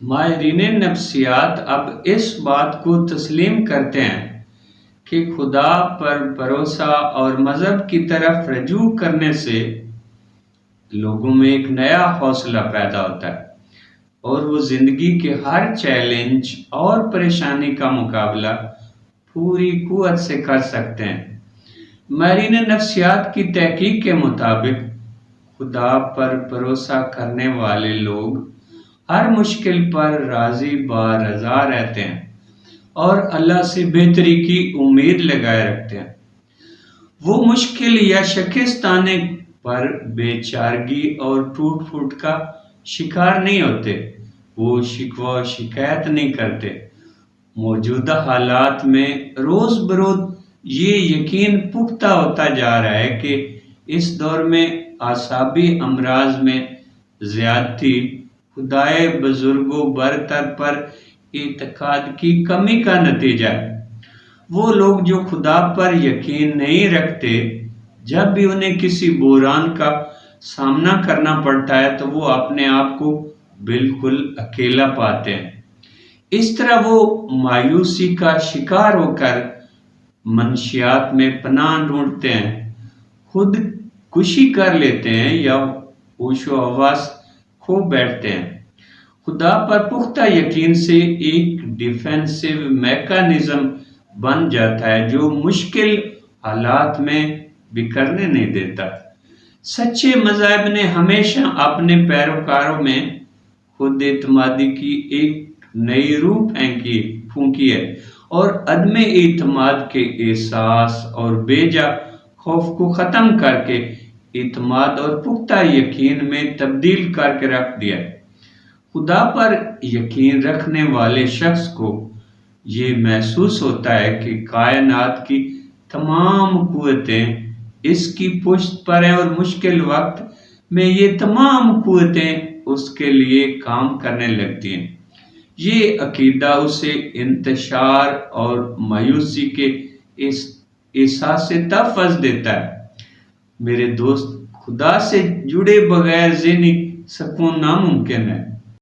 ماہرین نفسیات اب اس بات کو تسلیم کرتے ہیں کہ خدا پر بھروسہ اور مذہب کی طرف رجوع کرنے سے لوگوں میں ایک نیا حوصلہ پیدا ہوتا ہے اور وہ زندگی کے ہر چیلنج اور پریشانی کا مقابلہ پوری قوت سے کر سکتے ہیں۔ ماہرین نفسیات کی تحقیق کے مطابق خدا پر بھروسہ کرنے والے لوگ ہر مشکل پر راضی رضا رہتے ہیں اور اللہ سے بہتری کی امید لگائے رکھتے ہیں۔ وہ مشکل یا شکست آنے پر بے چارگی اور ٹوٹ پھوٹ کا شکار نہیں ہوتے۔ وہ شکوہ و شکایت نہیں کرتے۔ موجودہ حالات میں روز بروز یہ یقین پختہ ہوتا جا رہا ہے کہ اس دور میں اعصابی امراض میں زیادتی خدائے بزرگ و برتر پر اعتقاد کی کمی کا نتیجہ ہے۔ وہ لوگ جو خدا پر یقین نہیں رکھتے، جب بھی انہیں کسی بحران کا سامنا کرنا پڑتا ہے تو وہ اپنے آپ کو بالکل اکیلا پاتے ہیں۔ اس طرح وہ مایوسی کا شکار ہو کر منشیات میں پناہ ڈھونڈتے ہیں، خود کشی کر لیتے ہیں یا ہوش و حواس کھو بیٹھتے ہیں۔ خدا پر پختہ یقین سے ایک ڈیفینسو میکانزم بن جاتا ہے جو مشکل حالات میں بکھرنے نہیں دیتا۔ سچے مذاہب نے ہمیشہ اپنے پیروکاروں میں خود اعتمادی کی ایک نئی روح پھونکی ہے اور عدم اعتماد کے احساس اور بے جا خوف کو ختم کر کے اعتماد اور پختہ یقین میں تبدیل کر کے رکھ دیا ہے۔ خدا پر یقین رکھنے والے شخص کو یہ محسوس ہوتا ہے کہ کائنات کی تمام قوتیں اس کی پشت پر ہیں اور مشکل وقت میں یہ تمام قوتیں اس کے لیے کام کرنے لگتی ہیں۔ یہ عقیدہ اسے انتشار اور مایوسی کے احساس سے تحفظ دیتا ہے۔ میرے دوست، خدا سے جڑے بغیر ذہنی سکون ناممکن ہے۔